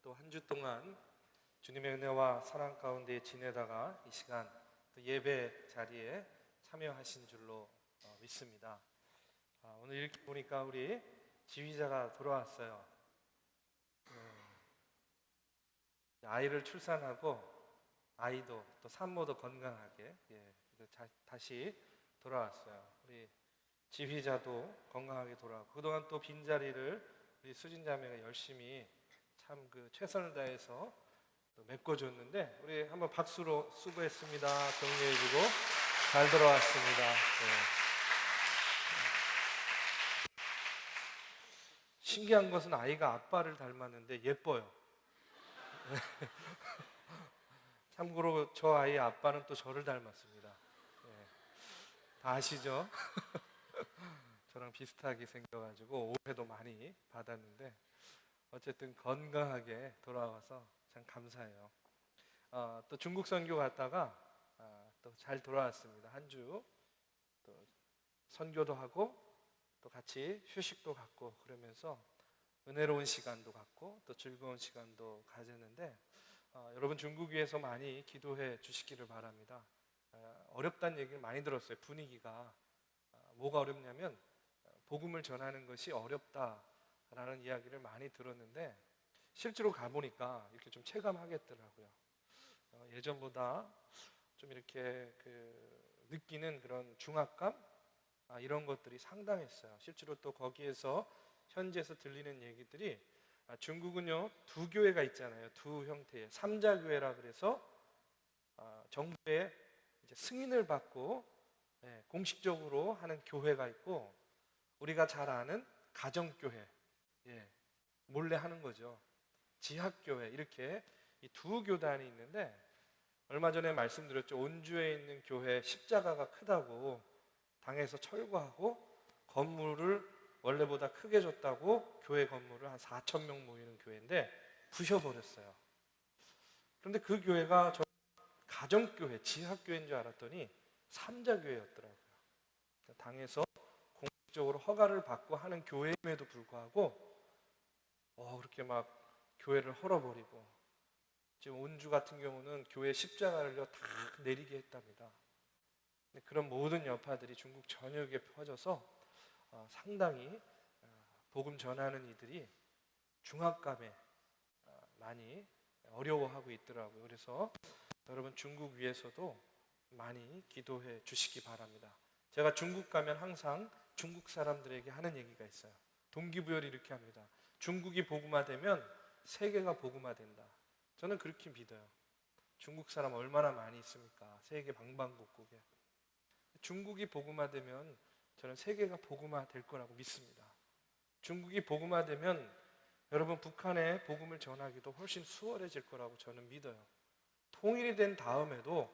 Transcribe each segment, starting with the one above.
또 한 주 동안 주님의 은혜와 사랑 가운데 지내다가 이 시간 또 예배 자리에 참여하신 줄로 믿습니다. 오늘 이렇게 보니까 우리 지휘자가 돌아왔어요. 아이를 출산하고 아이도 또 산모도 건강하게 다시 돌아왔어요. 우리 지휘자도 건강하게 돌아왔고, 그동안 또 빈자리를 우리 수진자매가 열심히 참 최선을 다해서 또 메꿔줬는데, 우리 한번 박수로 수고했습니다 격려해주고 잘 돌아왔습니다. 신기한 것은 아이가 아빠를 닮았는데 예뻐요. 참고로 저 아이의 아빠는 또 저를 닮았습니다. 다 아시죠? 저랑 비슷하게 생겨가지고 오해도 많이 받았는데 어쨌든 건강하게 돌아와서 참 감사해요. 또 중국 선교 갔다가 또 잘 돌아왔습니다. 한 주 또 선교도 하고 또 같이 휴식도 갖고 그러면서 은혜로운 시간도 갖고 또 즐거운 시간도 가졌는데, 여러분 중국 위해서 많이 기도해 주시기를 바랍니다. 어렵다는 얘기를 많이 들었어요. 분위기가 뭐가 어렵냐면 복음을 전하는 것이 어렵다라는 이야기를 많이 들었는데, 실제로 가보니까 이렇게 좀 체감하겠더라고요. 예전보다 좀 이렇게 느끼는 그런 중압감, 이런 것들이 상당했어요. 실제로 또 거기에서 현지에서 들리는 얘기들이, 중국은요 두 교회가 있잖아요. 두 형태의 삼자교회라 그래서 정부의 이제 승인을 받고 공식적으로 하는 교회가 있고, 우리가 잘 아는 가정교회, 몰래 하는 거죠. 지학교회, 이렇게 이 두 교단이 있는데, 얼마 전에 말씀드렸죠. 온주에 있는 교회 십자가가 크다고 당에서 철거하고 건물을 원래보다 크게 줬다고 교회 건물을 한 4,000명 모이는 교회인데 부셔버렸어요. 그런데 그 교회가 저 가정교회, 지학교회인 줄 알았더니 삼자교회였더라고요. 당에서 공식적으로 허가를 받고 하는 교회임에도 불구하고 그렇게 막 교회를 헐어버리고, 지금 온주 같은 경우는 교회 십자가를 다 내리게 했답니다. 그런 모든 여파들이 중국 전역에 퍼져서 상당히 복음 전하는 이들이 중압감에 많이 어려워하고 있더라고요. 그래서 여러분 중국 위에서도 많이 기도해 주시기 바랍니다. 제가 중국 가면 항상 중국 사람들에게 하는 얘기가 있어요. 동기부여를 이렇게 합니다. 중국이 복음화되면 세계가 복음화된다. 저는 그렇게 믿어요. 중국 사람 얼마나 많이 있습니까? 세계 방방곡곡에. 중국이 복음화되면 저는 세계가 복음화될 거라고 믿습니다. 중국이 복음화되면 여러분 북한에 복음을 전하기도 훨씬 수월해질 거라고 저는 믿어요. 통일이 된 다음에도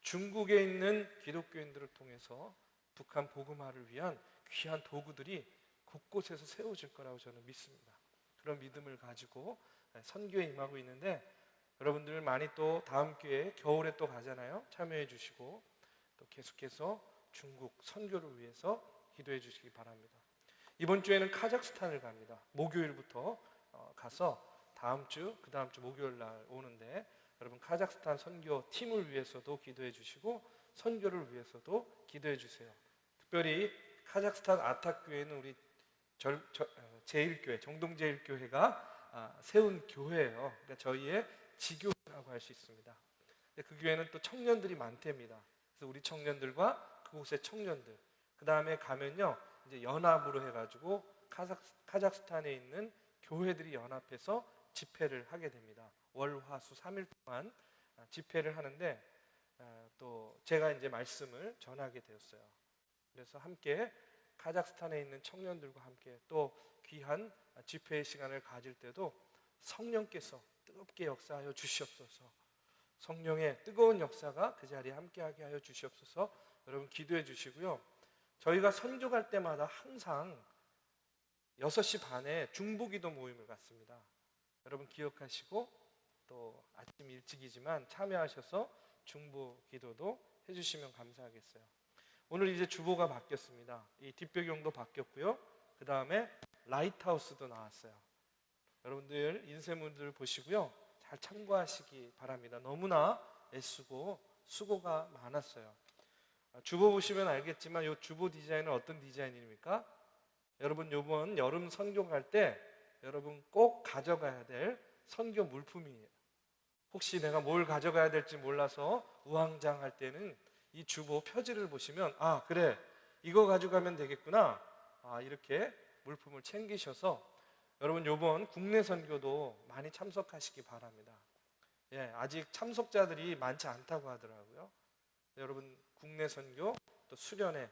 중국에 있는 기독교인들을 통해서 북한 복음화를 위한 귀한 도구들이 곳곳에서 세워질 거라고 저는 믿습니다. 그런 믿음을 가지고 선교에 임하고 있는데, 여러분들 많이 또 다음 기회에 겨울에 또 가잖아요. 참여해 주시고 또 계속해서 중국 선교를 위해서 기도해 주시기 바랍니다. 이번 주에는 카자흐스탄을 갑니다. 목요일부터 가서 다음 주, 그 다음 주 목요일 날 오는데, 여러분 카자흐스탄 선교 팀을 위해서도 기도해 주시고 선교를 위해서도 기도해 주세요. 특별히 카자흐스탄 아탁교회는 우리 제1교회, 정동제1교회가 세운 교회예요. 그러니까 저희의 지교라고 할 수 있습니다. 그 교회는 또 청년들이 많답니다. 그래서 우리 청년들과 그곳의 청년들, 그 다음에 가면요 이제 연합으로 해가지고 카자흐스탄에 있는 교회들이 연합해서 집회를 하게 됩니다. 월, 화, 수 3일 동안 집회를 하는데, 또 제가 이제 말씀을 전하게 되었어요. 그래서 함께 카자흐스탄에 있는 청년들과 함께 또 귀한 집회의 시간을 가질 때도 성령께서 뜨겁게 역사하여 주시옵소서, 성령의 뜨거운 역사가 그 자리에 함께하게 하여 주시옵소서. 여러분 기도해 주시고요. 저희가 선교 갈 때마다 항상 6시 반에 중보기도 모임을 갖습니다. 여러분 기억하시고 또 아침 일찍이지만 참여하셔서 중보기도도 해주시면 감사하겠어요. 오늘 이제 주보가 바뀌었습니다. 이 뒷배경도 바뀌었고요. 그 다음에 라이트하우스도 나왔어요. 여러분들 인쇄물들 보시고요. 잘 참고하시기 바랍니다. 너무나 애쓰고 수고가 많았어요. 주보 보시면 알겠지만 이 주보 디자인은 어떤 디자인입니까? 여러분 이번 여름 선교 갈 때 여러분 꼭 가져가야 될 선교 물품이에요. 혹시 내가 뭘 가져가야 될지 몰라서 우왕좌왕할 때는 이 주보 표지를 보시면 아 그래 이거 가져가면 되겠구나 이렇게 물품을 챙기셔서 여러분 이번 국내 선교도 많이 참석하시기 바랍니다. 예, 아직 참석자들이 많지 않다고 하더라고요. 여러분 국내 선교 또 수련회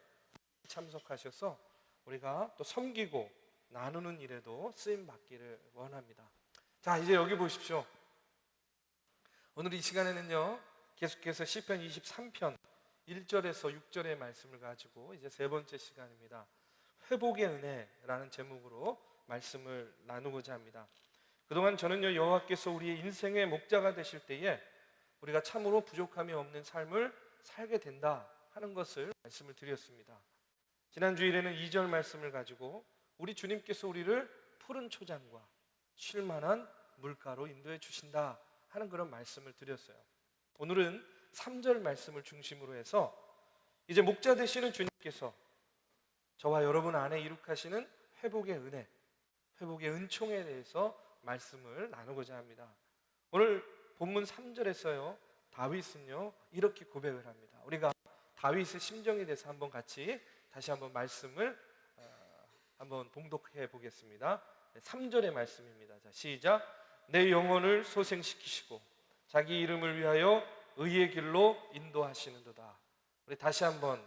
참석하셔서 우리가 또 섬기고 나누는 일에도 쓰임 받기를 원합니다. 자, 이제 여기 보십시오. 오늘 이 시간에는요 계속해서 시편 23편 1절에서 6절의 말씀을 가지고 이제 세 번째 시간입니다. 회복의 은혜라는 제목으로 말씀을 나누고자 합니다. 그동안 저는요 여호와께서 우리의 인생의 목자가 되실 때에 우리가 참으로 부족함이 없는 삶을 살게 된다 하는 것을 말씀을 드렸습니다. 지난 주일에는 2절 말씀을 가지고 우리 주님께서 우리를 푸른 초장과 쉴만한 물가로 인도해 주신다 하는 그런 말씀을 드렸어요. 오늘은 3절 말씀을 중심으로 해서 이제 목자 되시는 주님께서 저와 여러분 안에 이룩하시는 회복의 은혜, 회복의 은총에 대해서 말씀을 나누고자 합니다. 오늘 본문 3절에서요 다윗은요 이렇게 고백을 합니다. 우리가 다윗의 심정에 대해서 한번 같이 다시 한번 말씀을 한번 봉독해 보겠습니다. 3절의 말씀입니다. 자, 시작. 내 영혼을 소생시키시고 자기 이름을 위하여 의의 길로 인도하시는도다. 우리 다시 한번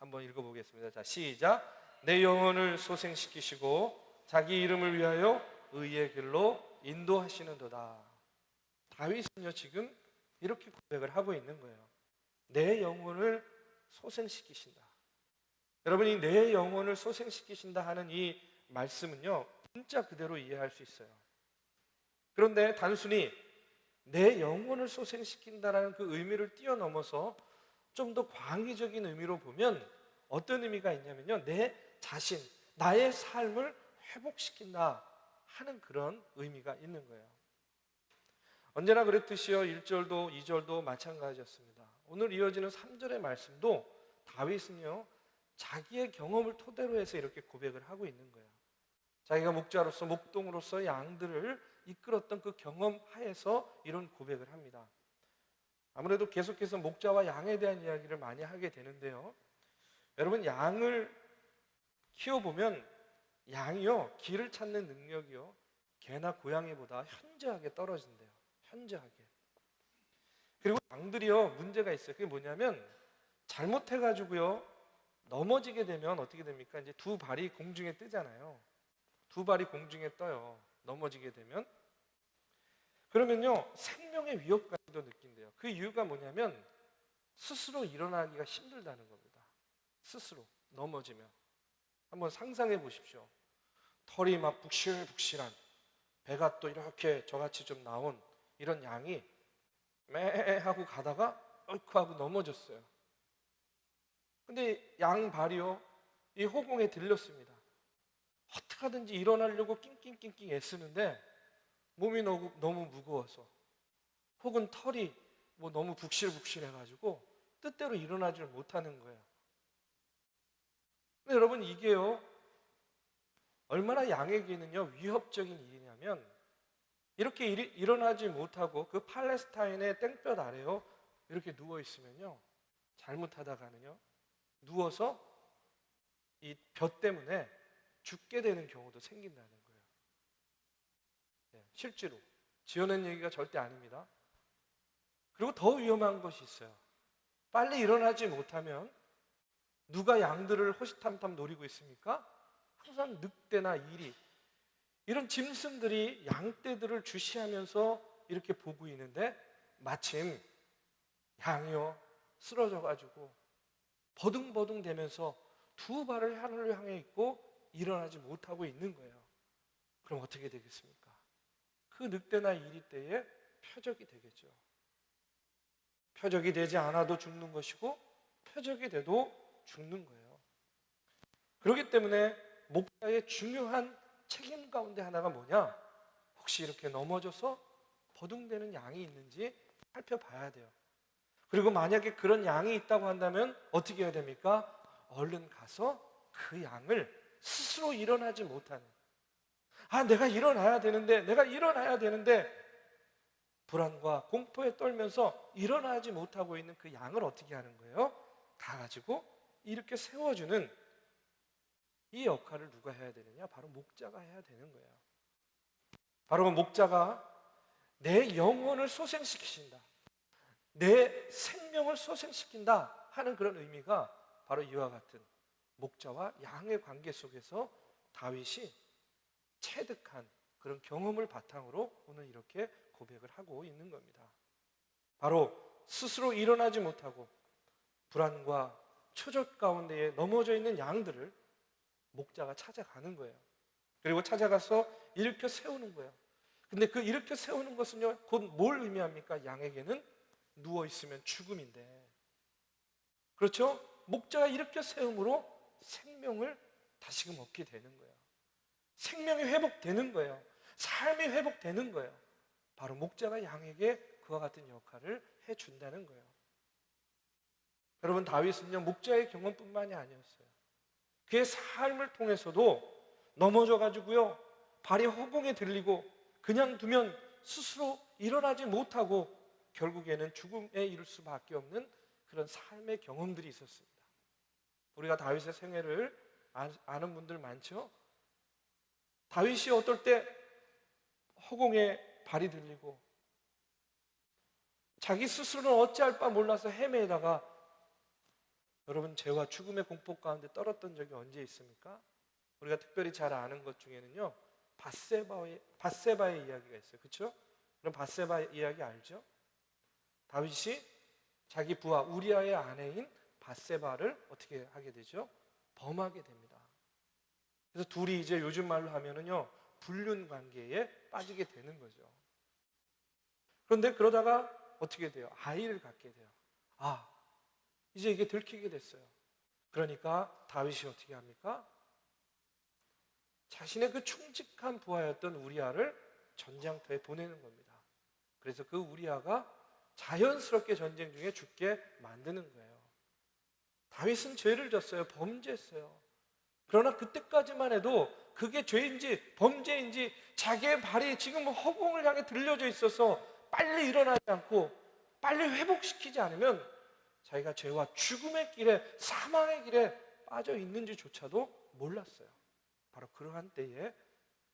읽어보겠습니다. 자, 시작. 내 영혼을 소생시키시고 자기 이름을 위하여 의의 길로 인도하시는도다. 다윗은요 지금 이렇게 고백을 하고 있는 거예요. 내 영혼을 소생시키신다. 여러분이 내 영혼을 소생시키신다 하는 이 말씀은요 문자 그대로 이해할 수 있어요. 그런데 단순히 내 영혼을 소생시킨다라는 그 의미를 뛰어넘어서 좀 더 광의적인 의미로 보면 어떤 의미가 있냐면요 내 자신, 나의 삶을 회복시킨다 하는 그런 의미가 있는 거예요. 언제나 그랬듯이요 1절도 2절도 마찬가지였습니다. 오늘 이어지는 3절의 말씀도 다윗은요 자기의 경험을 토대로 해서 이렇게 고백을 하고 있는 거예요. 자기가 목자로서 목동으로서 양들을 이끌었던 그 경험 하에서 이런 고백을 합니다. 아무래도 계속해서 목자와 양에 대한 이야기를 많이 하게 되는데요, 여러분 양을 키워보면 양이요 길을 찾는 능력이요 개나 고양이보다 현저하게 떨어진대요. 현저하게. 그리고 양들이요 문제가 있어요. 그게 뭐냐면 잘못해가지고요 넘어지게 되면 어떻게 됩니까? 이제 두 발이 공중에 뜨잖아요. 두 발이 공중에 떠요. 넘어지게 되면. 그러면요 생명의 위협까지도 느낀대요. 그 이유가 뭐냐면 스스로 일어나기가 힘들다는 겁니다. 스스로 넘어지면. 한번 상상해 보십시오. 털이 막 북실북실한, 배가 또 이렇게 저같이 좀 나온 이런 양이 매 하고 가다가 어이쿠 하고 넘어졌어요. 근데 양 발이요 이 호공에 들렸습니다. 어떻게 하든지 일어나려고 낑낑낑낑 애쓰는데 몸이 너무 무거워서 혹은 털이 뭐 너무 북실북실해가지고 뜻대로 일어나지를 못하는 거예요. 근데 여러분 이게요 얼마나 양에게는요 위협적인 일이냐면 이렇게 일어나지 못하고 그 팔레스타인의 땡볕 아래요 이렇게 누워 있으면요 잘못하다가는요 누워서 이 볕 때문에 죽게 되는 경우도 생긴다는 거예요. 네, 실제로 지어낸 얘기가 절대 아닙니다. 그리고 더 위험한 것이 있어요. 빨리 일어나지 못하면 누가 양들을 호시탐탐 노리고 있습니까? 항상 늑대나 이리 이런 짐승들이 양떼들을 주시하면서 이렇게 보고 있는데 마침 양이요 쓰러져가지고 버둥버둥 대면서 두 발을 하늘을 향해 있고 일어나지 못하고 있는 거예요. 그럼 어떻게 되겠습니까? 그 늑대나 이리 때에 표적이 되겠죠. 표적이 되지 않아도 죽는 것이고 표적이 돼도 죽는 거예요. 그렇기 때문에 목자의 중요한 책임 가운데 하나가 뭐냐? 혹시 이렇게 넘어져서 버둥대는 양이 있는지 살펴봐야 돼요. 그리고 만약에 그런 양이 있다고 한다면 어떻게 해야 됩니까? 얼른 가서 그 양을 스스로 일어나지 못하는, 내가 일어나야 되는데 불안과 공포에 떨면서 일어나지 못하고 있는 그 양을 어떻게 하는 거예요? 가가지고 이렇게 세워주는 이 역할을 누가 해야 되느냐? 바로 목자가 해야 되는 거예요. 바로 목자가 내 영혼을 소생시키신다, 내 생명을 소생시킨다 하는 그런 의미가 바로 이와 같은 목자와 양의 관계 속에서 다윗이 체득한 그런 경험을 바탕으로 오늘 이렇게 고백을 하고 있는 겁니다. 바로 스스로 일어나지 못하고 불안과 초조 가운데에 넘어져 있는 양들을 목자가 찾아가는 거예요. 그리고 찾아가서 일으켜 세우는 거예요. 근데 그 일으켜 세우는 것은요, 곧 뭘 의미합니까? 양에게는 누워있으면 죽음인데, 그렇죠? 목자가 일으켜 세움으로 생명을 다시금 얻게 되는 거예요. 생명이 회복되는 거예요. 삶이 회복되는 거예요. 바로 목자가 양에게 그와 같은 역할을 해준다는 거예요. 여러분, 다윗은요, 목자의 경험뿐만이 아니었어요. 그의 삶을 통해서도 넘어져가지고요, 발이 허공에 들리고 그냥 두면 스스로 일어나지 못하고 결국에는 죽음에 이를 수밖에 없는 그런 삶의 경험들이 있었습니다. 우리가 다윗의 생애를 아는 분들 많죠? 다윗이 어떨 때 허공에 발이 들리고 자기 스스로는 어찌할 바 몰라서 헤매다가, 여러분, 죄와 죽음의 공포 가운데 떨었던 적이 언제 있습니까? 우리가 특별히 잘 아는 것 중에는요, 밧세바의 이야기가 있어요. 그렇죠? 그럼 밧세바 이야기 알죠? 다윗이 자기 부하 우리아의 아내인 밧세바를 어떻게 하게 되죠? 범하게 됩니다. 그래서 둘이 이제 요즘 말로 하면은요, 불륜 관계에 빠지게 되는 거죠. 그런데 그러다가 어떻게 돼요? 아이를 갖게 돼요. 이제 이게 들키게 됐어요. 그러니까 다윗이 어떻게 합니까? 자신의 그 충직한 부하였던 우리아를 전장터에 보내는 겁니다. 그래서 그 우리아가 자연스럽게 전쟁 중에 죽게 만드는 거예요. 다윗은 죄를 졌어요. 범죄했어요. 그러나 그때까지만 해도 그게 죄인지 범죄인지 자기의 발이 지금 허공을 향해 들려져 있어서 빨리 일어나지 않고 빨리 회복시키지 않으면 자기가 죄와 죽음의 길에, 사망의 길에 빠져 있는지조차도 몰랐어요. 바로 그러한 때에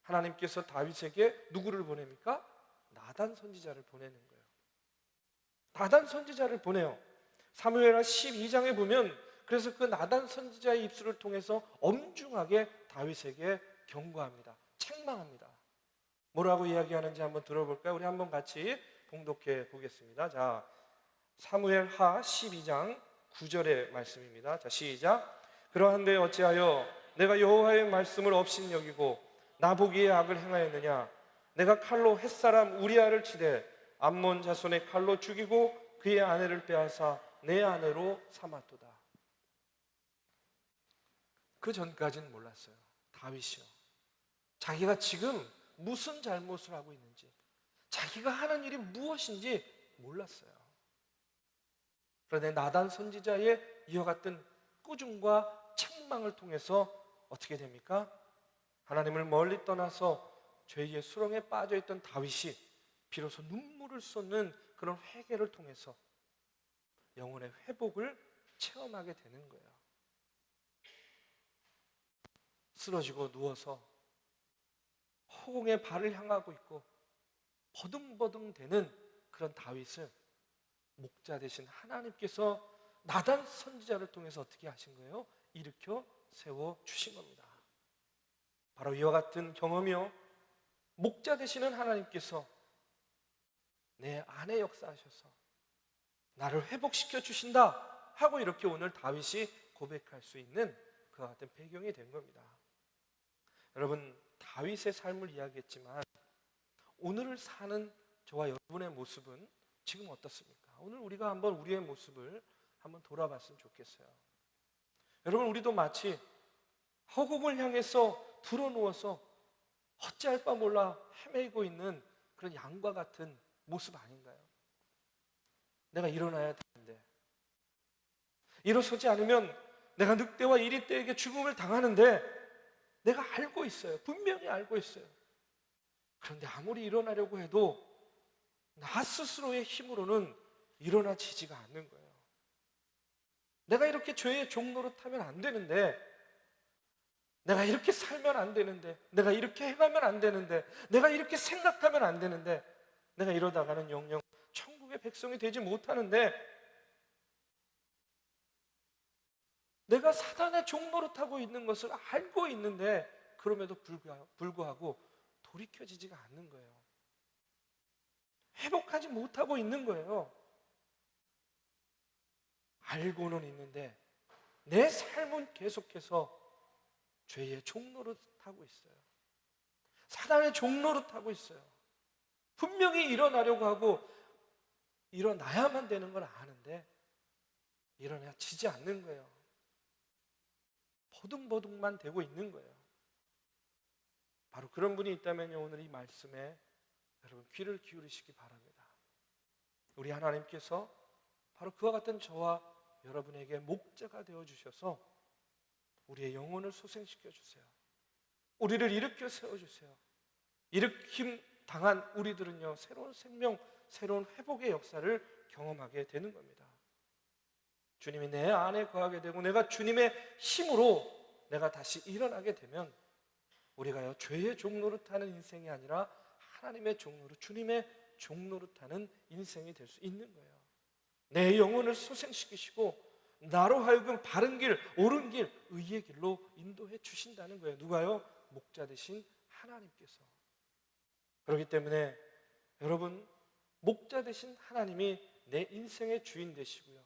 하나님께서 다윗에게 누구를 보냅니까? 나단 선지자를 보내는 거예요. 나단 선지자를 보내요. 사무엘하 12장에 보면 그래서 그 나단 선지자의 입술을 통해서 엄중하게 다윗에게 경고합니다. 책망합니다. 뭐라고 이야기하는지 한번 들어볼까요? 우리 한번 같이 봉독해 보겠습니다. 자, 사무엘하 12장 9절의 말씀입니다. 자, 시작. 그러한데 어찌하여 내가 여호와의 말씀을 업신 여기고 나보기에 악을 행하였느냐? 내가 칼로 햇사람 우리아를 치되 암몬 자손의 칼로 죽이고 그의 아내를 빼앗아 내 아내로 삼았도다. 그 전까지는 몰랐어요. 다윗이요, 자기가 지금 무슨 잘못을 하고 있는지, 자기가 하는 일이 무엇인지 몰랐어요. 그런데 나단 선지자의 이와 같은 꾸중과 책망을 통해서 어떻게 됩니까? 하나님을 멀리 떠나서 죄의 수렁에 빠져있던 다윗이 비로소 눈물을 쏟는 그런 회개를 통해서 영혼의 회복을 체험하게 되는 거예요. 쓰러지고 누워서 허공에 발을 향하고 있고 버둥버둥 되는 그런 다윗을 목자 되신 하나님께서 나단 선지자를 통해서 어떻게 하신 거예요? 일으켜 세워주신 겁니다. 바로 이와 같은 경험이요, 목자 되시는 하나님께서 내 안에 역사하셔서 나를 회복시켜 주신다 하고 이렇게 오늘 다윗이 고백할 수 있는 그와 같은 배경이 된 겁니다. 여러분, 다윗의 삶을 이야기했지만 오늘을 사는 저와 여러분의 모습은 지금 어떻습니까? 오늘 우리가 한번 우리의 모습을 한번 돌아봤으면 좋겠어요. 여러분, 우리도 마치 허공을 향해서 드러누워서 어찌할 바 몰라 헤매고 있는 그런 양과 같은 모습 아닌가요? 내가 일어나야 되는데, 일어서지 않으면 내가 늑대와 이리떼에게 죽음을 당하는데 내가 알고 있어요. 분명히 알고 있어요. 그런데 아무리 일어나려고 해도 나 스스로의 힘으로는 일어나지지가 않는 거예요. 내가 이렇게 죄의 종로로 타면 안 되는데, 내가 이렇게 살면 안 되는데, 내가 이렇게 해가면 안 되는데, 내가 이렇게 생각하면 안 되는데, 내가 이러다가는 영영 천국의 백성이 되지 못하는데, 내가 사단의 종로로 타고 있는 것을 알고 있는데 그럼에도 불구하고 돌이켜지지가 않는 거예요. 회복하지 못하고 있는 거예요. 알고는 있는데 내 삶은 계속해서 죄의 종로로 타고 있어요. 사단의 종로로 타고 있어요. 분명히 일어나려고 하고 일어나야만 되는 걸 아는데 일어나지지 않는 거예요. 버둥버둥만 되고 있는 거예요. 바로 그런 분이 있다면요, 오늘 이 말씀에 여러분 귀를 기울이시기 바랍니다. 우리 하나님께서 바로 그와 같은 저와 여러분에게 목자가 되어주셔서 우리의 영혼을 소생시켜 주세요. 우리를 일으켜 세워주세요. 일으킴 당한 우리들은요, 새로운 생명, 새로운 회복의 역사를 경험하게 되는 겁니다. 주님이 내 안에 거하게 되고 내가 주님의 힘으로 내가 다시 일어나게 되면 우리가요, 죄의 종로로 타는 인생이 아니라 하나님의 종로로, 주님의 종로로 타는 인생이 될 수 있는 거예요. 내 영혼을 소생시키시고 나로 하여금 바른 길, 옳은 길, 의의 길로 인도해 주신다는 거예요. 누가요? 목자 되신 하나님께서. 그렇기 때문에 여러분, 목자 되신 하나님이 내 인생의 주인 되시고요,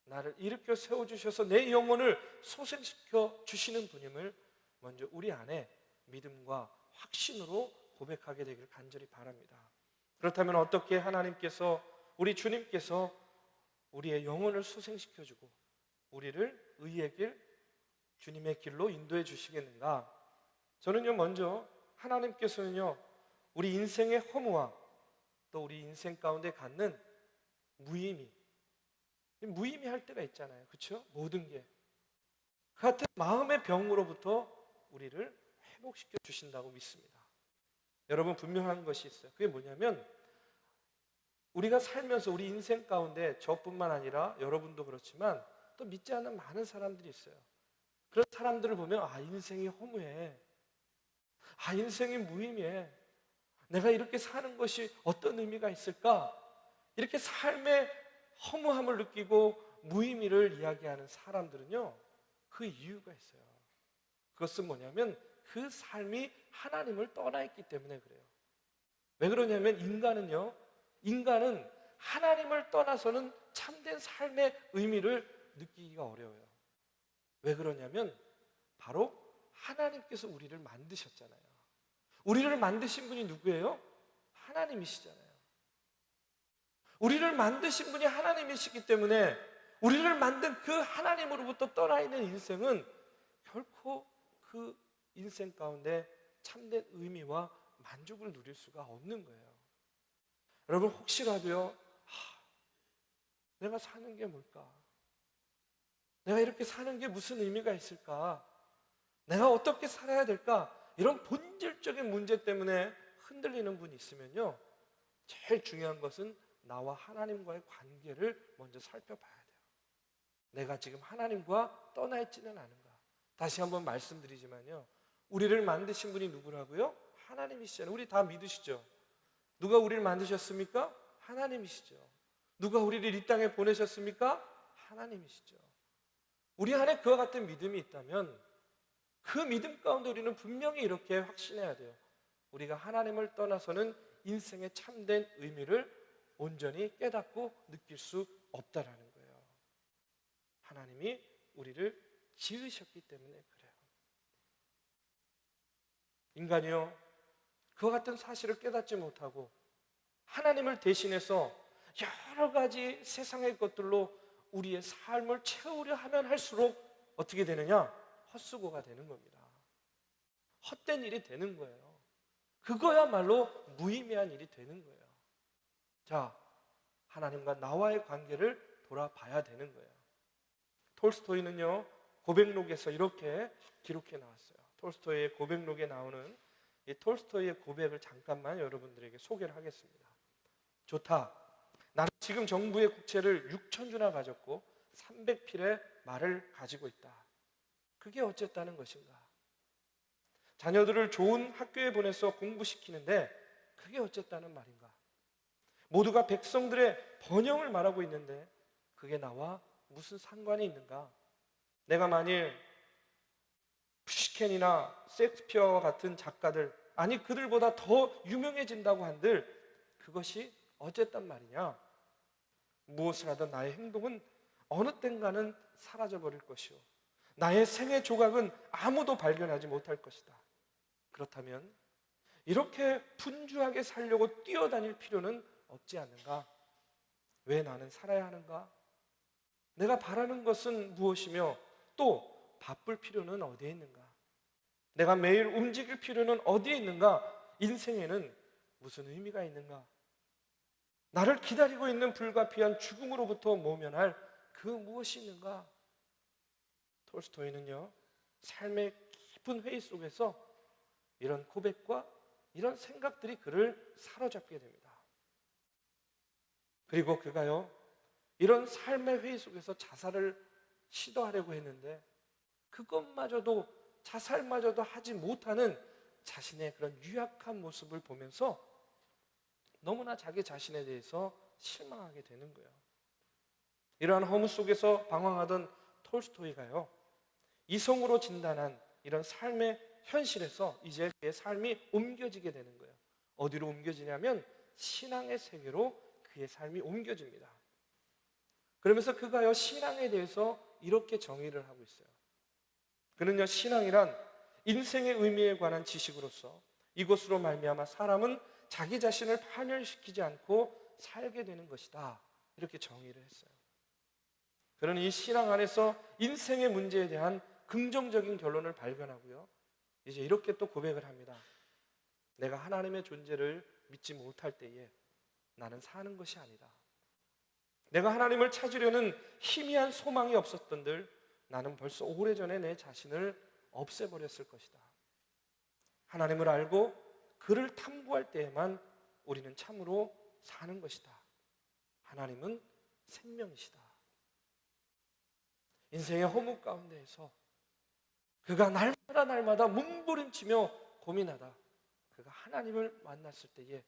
나를 일으켜 세워주셔서 내 영혼을 소생시켜 주시는 분임을 먼저 우리 안에 믿음과 확신으로 고백하게 되기를 간절히 바랍니다. 그렇다면 어떻게 하나님께서, 우리 주님께서 우리의 영혼을 소생시켜주고 우리를 의의 길, 주님의 길로 인도해 주시겠는가? 저는요, 먼저 하나님께서는요, 우리 인생의 허무와 또 우리 인생 가운데 갖는 무의미할 때가 있잖아요. 그렇죠? 모든 게. 그 같은 마음의 병으로부터 우리를 회복시켜 주신다고 믿습니다. 여러분, 분명한 것이 있어요. 그게 뭐냐면 우리가 살면서 우리 인생 가운데 저뿐만 아니라 여러분도 그렇지만 또 믿지 않는 많은 사람들이 있어요. 그런 사람들을 보면 인생이 허무해. 인생이 무의미해. 내가 이렇게 사는 것이 어떤 의미가 있을까? 이렇게 삶의 허무함을 느끼고 무의미를 이야기하는 사람들은요, 그 이유가 있어요. 그것은 뭐냐면 그 삶이 하나님을 떠나 있기 때문에 그래요. 왜 그러냐면 인간은 하나님을 떠나서는 참된 삶의 의미를 느끼기가 어려워요. 왜 그러냐면 바로 하나님께서 우리를 만드셨잖아요. 우리를 만드신 분이 누구예요? 하나님이시잖아요. 우리를 만드신 분이 하나님이시기 때문에 우리를 만든 그 하나님으로부터 떠나 있는 인생은 결코 그 인생 가운데 참된 의미와 만족을 누릴 수가 없는 거예요. 여러분, 혹시라도요, 내가 사는 게 뭘까? 내가 이렇게 사는 게 무슨 의미가 있을까? 내가 어떻게 살아야 될까? 이런 본질적인 문제 때문에 흔들리는 분이 있으면요, 제일 중요한 것은 나와 하나님과의 관계를 먼저 살펴봐야 돼요. 내가 지금 하나님과 떠나 있지는 않은가? 다시 한번 말씀드리지만요, 우리를 만드신 분이 누구라고요? 하나님이시잖아요. 우리 다 믿으시죠? 누가 우리를 만드셨습니까? 하나님이시죠. 누가 우리를 이 땅에 보내셨습니까? 하나님이시죠. 우리 안에 그와 같은 믿음이 있다면 그 믿음 가운데 우리는 분명히 이렇게 확신해야 돼요. 우리가 하나님을 떠나서는 인생의 참된 의미를 온전히 깨닫고 느낄 수 없다라는 거예요. 하나님이 우리를 지으셨기 때문에 그래요. 인간이요, 그와 같은 사실을 깨닫지 못하고 하나님을 대신해서 여러 가지 세상의 것들로 우리의 삶을 채우려 하면 할수록 어떻게 되느냐? 헛수고가 되는 겁니다. 헛된 일이 되는 거예요. 그거야말로 무의미한 일이 되는 거예요. 자, 하나님과 나와의 관계를 돌아봐야 되는 거예요. 톨스토이는요, 고백록에서 이렇게 기록해 나왔어요. 톨스토이의 고백록에 나오는 이 톨스토이의 고백을 잠깐만 여러분들에게 소개를 하겠습니다. 좋다. 나는 지금 정부의 국채를 6천 주나 가졌고 300필의 말을 가지고 있다. 그게 어쨌다는 것인가? 자녀들을 좋은 학교에 보내서 공부시키는데 그게 어쨌다는 말인가? 모두가 백성들의 번영을 말하고 있는데 그게 나와 무슨 상관이 있는가? 내가 만일 푸시켄이나 셰익스피어와 같은 작가들, 아니 그들보다 더 유명해진다고 한들 그것이 어쨌단 말이냐? 무엇을 하든 나의 행동은 어느 땐가는 사라져버릴 것이요, 나의 생애 조각은 아무도 발견하지 못할 것이다. 그렇다면 이렇게 분주하게 살려고 뛰어다닐 필요는 없지 않는가? 왜 나는 살아야 하는가? 내가 바라는 것은 무엇이며 또 바쁠 필요는 어디에 있는가? 내가 매일 움직일 필요는 어디에 있는가? 인생에는 무슨 의미가 있는가? 나를 기다리고 있는 불가피한 죽음으로부터 모면할 그 무엇이 있는가? 톨스토이는요, 삶의 깊은 회의 속에서 이런 고백과 이런 생각들이 그를 사로잡게 됩니다. 그리고 그가요, 이런 삶의 회의 속에서 자살을 시도하려고 했는데 그것마저도, 자살마저도 하지 못하는 자신의 그런 유약한 모습을 보면서 너무나 자기 자신에 대해서 실망하게 되는 거예요. 이러한 허무 속에서 방황하던 톨스토이가요, 이성으로 진단한 이런 삶의 현실에서 이제 그의 삶이 옮겨지게 되는 거예요. 어디로 옮겨지냐면 신앙의 세계로 그의 삶이 옮겨집니다. 그러면서 그가요, 신앙에 대해서 이렇게 정의를 하고 있어요. 그는요, 신앙이란 인생의 의미에 관한 지식으로서 이것으로 말미암아 사람은 자기 자신을 파멸시키지 않고 살게 되는 것이다. 이렇게 정의를 했어요. 그는 이 신앙 안에서 인생의 문제에 대한 긍정적인 결론을 발견하고요, 이제 이렇게 또 고백을 합니다. 내가 하나님의 존재를 믿지 못할 때에 나는 사는 것이 아니다. 내가 하나님을 찾으려는 희미한 소망이 없었던들 나는 벌써 오래전에 내 자신을 없애버렸을 것이다. 하나님을 알고 그를 탐구할 때에만 우리는 참으로 사는 것이다. 하나님은 생명이시다. 인생의 허무 가운데에서 그가 날마다 몸부림치며 고민하다 그가 하나님을 만났을 때에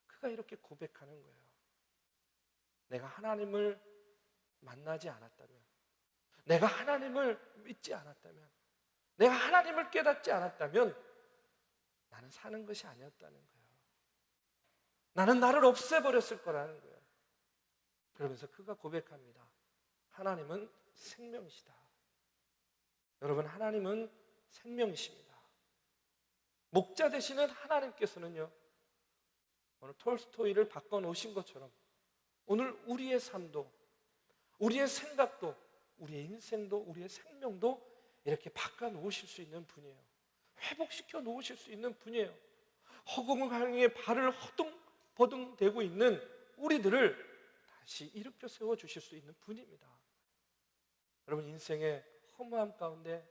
그가 이렇게 고백하는 거예요. 내가 하나님을 만나지 않았다면, 내가 하나님을 믿지 않았다면, 내가 하나님을 깨닫지 않았다면 나는 사는 것이 아니었다는 거예요. 나는 나를 없애버렸을 거라는 거예요. 그러면서 그가 고백합니다. 하나님은 생명이시다. 여러분, 하나님은 생명이십니다. 목자 되시는 하나님께서는요, 오늘 톨스토이를 바꿔놓으신 것처럼 오늘 우리의 삶도, 우리의 생각도, 우리의 인생도, 우리의 생명도 이렇게 바꿔놓으실 수 있는 분이에요. 회복시켜 놓으실 수 있는 분이에요. 허공강에 발을 허둥버둥대고 있는 우리들을 다시 일으켜 세워주실 수 있는 분입니다. 여러분, 인생의 허무함 가운데,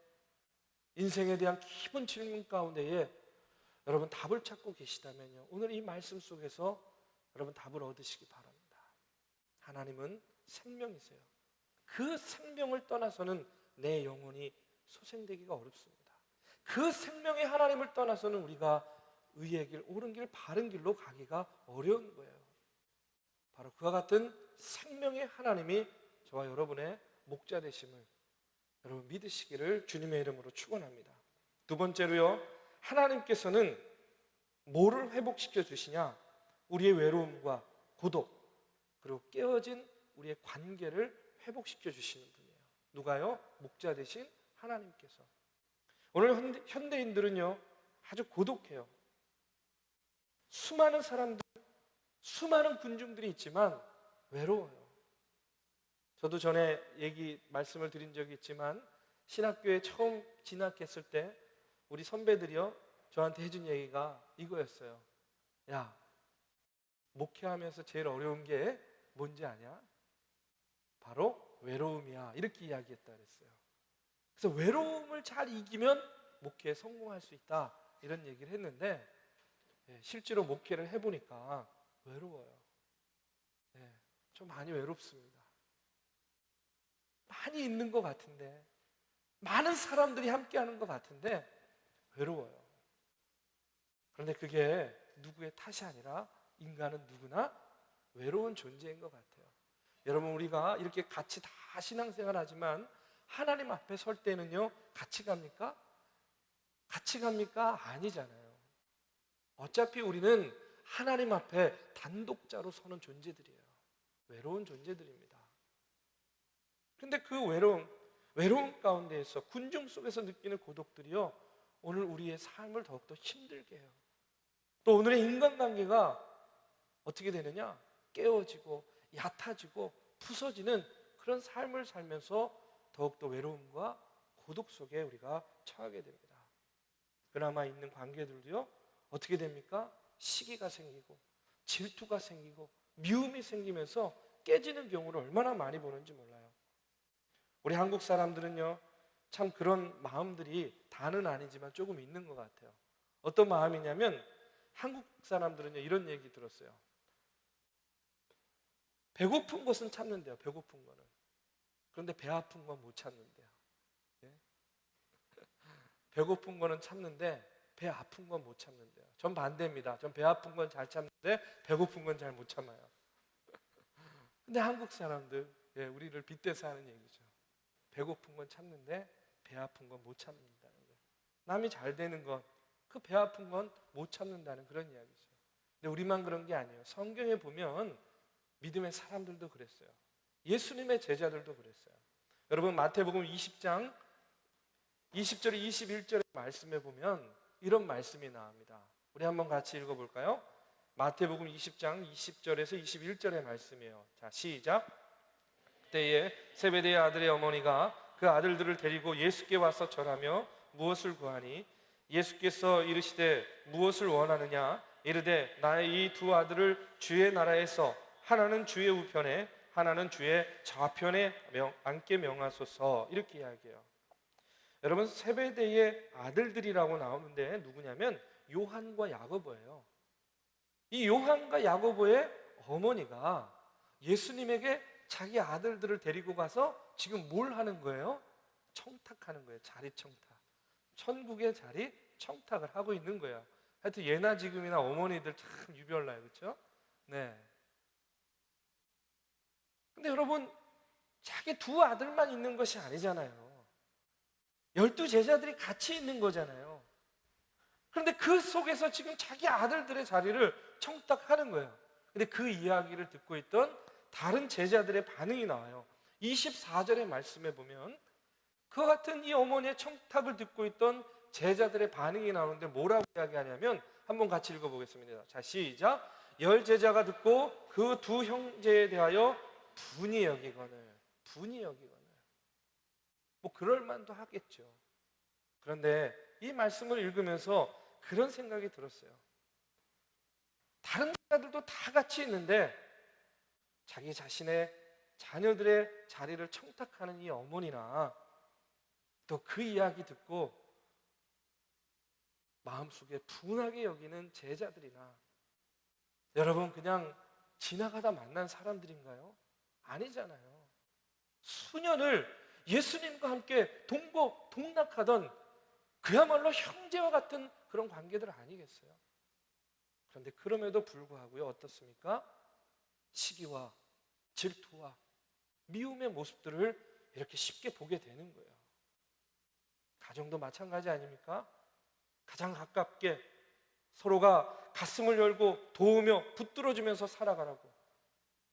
인생에 대한 깊은 질문 가운데에 여러분 답을 찾고 계시다면요, 오늘 이 말씀 속에서 여러분 답을 얻으시기 바랍니다. 하나님은 생명이세요. 그 생명을 떠나서는 내 영혼이 소생되기가 어렵습니다. 그 생명의 하나님을 떠나서는 우리가 의의 길, 옳은 길, 바른 길로 가기가 어려운 거예요. 바로 그와 같은 생명의 하나님이 저와 여러분의 목자 되심을 여러분 믿으시기를 주님의 이름으로 축원합니다. 두 번째로요, 하나님께서는 뭐를 회복시켜 주시냐? 우리의 외로움과 고독, 그리고 깨어진 우리의 관계를 회복시켜 주시는 분이에요. 누가요? 목자 되신 하나님께서. 오늘 현대인들은요, 아주 고독해요. 수많은 사람들, 수많은 군중들이 있지만 외로워요. 저도 전에 말씀을 드린 적이 있지만 신학교에 처음 진학했을 때 우리 선배들이요, 저한테 해준 얘기가 이거였어요. 야, 목회하면서 제일 어려운 게 뭔지 아냐? 바로 외로움이야. 이렇게 이야기했다 그랬어요. 그래서 외로움을 잘 이기면 목회에 성공할 수 있다, 이런 얘기를 했는데, 실제로 목회를 해보니까 외로워요. 좀 많이 외롭습니다. 많이 있는 것 같은데, 많은 사람들이 함께하는 것 같은데 외로워요. 그런데 그게 누구의 탓이 아니라 인간은 누구나 외로운 존재인 것 같아요. 여러분, 우리가 이렇게 같이 다 신앙생활 하지만 하나님 앞에 설 때는요, 같이 갑니까? 같이 갑니까? 아니잖아요. 어차피 우리는 하나님 앞에 단독자로 서는 존재들이에요. 외로운 존재들입니다. 근데 그 외로움 가운데에서, 군중 속에서 느끼는 고독들이요, 오늘 우리의 삶을 더욱더 힘들게 해요. 또 오늘의 인간관계가 어떻게 되느냐? 깨어지고 얕아지고 부서지는 그런 삶을 살면서 더욱더 외로움과 고독 속에 우리가 처하게 됩니다. 그나마 있는 관계들도요, 어떻게 됩니까? 시기가 생기고 질투가 생기고 미움이 생기면서 깨지는 경우를 얼마나 많이 보는지 몰라요. 우리 한국 사람들은요, 참 그런 마음들이 다는 아니지만 조금 있는 것 같아요. 어떤 마음이냐면, 한국 사람들은요, 이런 얘기 들었어요. 배고픈 것은 참는데요, 배고픈 거는. 그런데 배 아픈 건 못 참는데요. 네? 배고픈 거는 참는데 배 아픈 건 못 참는데요. 전 반대입니다. 전 배 아픈 건 잘 참는데 배고픈 건 잘 못 참아요. 근데 한국 사람들, 우리를 빗대서 하는 얘기죠. 배고픈 건 참는데 배 아픈 건 못 참는다는 거예요. 남이 잘 되는 건, 그 배 아픈 건 못 참는다는 그런 이야기죠. 근데 우리만 그런 게 아니에요. 성경에 보면 믿음의 사람들도 그랬어요. 예수님의 제자들도 그랬어요. 여러분, 마태복음 20장 20절 21절의 말씀에 보면 이런 말씀이 나옵니다. 우리 한번 같이 읽어볼까요? 마태복음 20장 20절에서 21절의 말씀이에요. 자, 시작. 그때에 세베대의 아들의 어머니가 그 아들들을 데리고 예수께 와서 절하며 무엇을 구하니, 예수께서 이르시되 무엇을 원하느냐, 이르되 나의 이 두 아들을 주의 나라에서 하나는 주의 우편에 하나는 주의 좌편에 앉게 명하소서, 이렇게 이야기해요. 여러분, 세베대의 아들들이라고 나오는데 누구냐면 요한과 야고보예요. 이 요한과 야고보의 어머니가 예수님에게 자기 아들들을 데리고 가서 지금 뭘 하는 거예요? 청탁하는 거예요. 자리 청탁. 천국의 자리 청탁을 하고 있는 거예요. 하여튼 예나 지금이나 어머니들 참 유별나요, 그렇죠? 네. 근데 여러분, 자기 두 아들만 있는 것이 아니잖아요. 12 제자들이 같이 있는 거잖아요. 그런데 그 속에서 지금 자기 아들들의 자리를 청탁하는 거예요. 근데 그 이야기를 듣고 있던 다른 제자들의 반응이 나와요. 24절의 말씀에 보면 그 같은 이 어머니의 청탁을 듣고 있던 제자들의 반응이 나오는데 뭐라고 이야기하냐면, 한번 같이 읽어보겠습니다. 자, 시작. 10 제자가 듣고 그 두 형제에 대하여 분이 여기거늘. 뭐 그럴만도 하겠죠. 그런데 이 말씀을 읽으면서 그런 생각이 들었어요. 다른 자들도 다 같이 있는데 자기 자신의 자녀들의 자리를 청탁하는 이 어머니나, 또 그 이야기 듣고 마음속에 분하게 여기는 제자들이나, 여러분, 그냥 지나가다 만난 사람들인가요? 아니잖아요. 수년을 예수님과 함께 동고동락하던 그야말로 형제와 같은 그런 관계들 아니겠어요? 그런데 그럼에도 불구하고요, 어떻습니까? 시기와 질투와 미움의 모습들을 이렇게 쉽게 보게 되는 거예요. 가정도 마찬가지 아닙니까? 가장 가깝게 서로가 가슴을 열고 도우며 붙들어주면서 살아가라고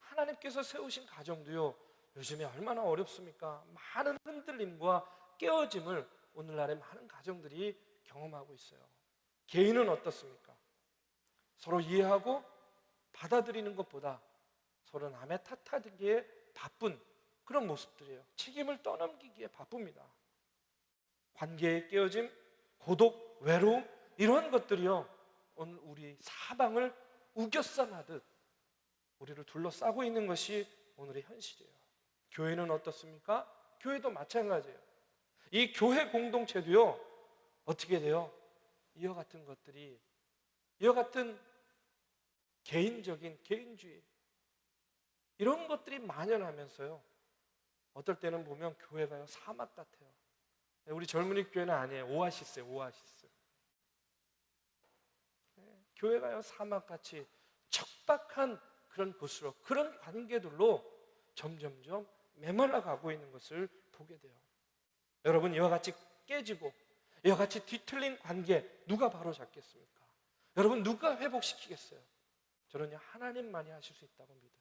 하나님께서 세우신 가정도요, 요즘에 얼마나 어렵습니까? 많은 흔들림과 깨어짐을 오늘날의 많은 가정들이 경험하고 있어요. 개인은 어떻습니까? 서로 이해하고 받아들이는 것보다 서로 남의 탓하기에 바쁜 그런 모습들이에요. 책임을 떠넘기기에 바쁩니다. 관계의 깨어짐, 고독, 외로움, 이런 것들이요, 오늘 우리 사방을 우겨싸마듯 우리를 둘러싸고 있는 것이 오늘의 현실이에요. 교회는 어떻습니까? 교회도 마찬가지예요. 이 교회 공동체도요, 어떻게 돼요? 이와 같은 것들이, 이와 같은 개인적인 개인주의, 이런 것들이 만연하면서요, 어떨 때는 보면 교회가요 사막 같아요. 우리 젊은이 교회는 아니에요. 오아시스예요. 오아시스. 교회가요 사막같이 척박한 그런 곳으로, 그런 관계들로 점점점 메말라 가고 있는 것을 보게 돼요. 여러분, 이와 같이 깨지고 이와 같이 뒤틀린 관계 누가 바로잡겠습니까? 여러분, 누가 회복시키겠어요? 저는요, 하나님만이 하실 수 있다고 믿어요.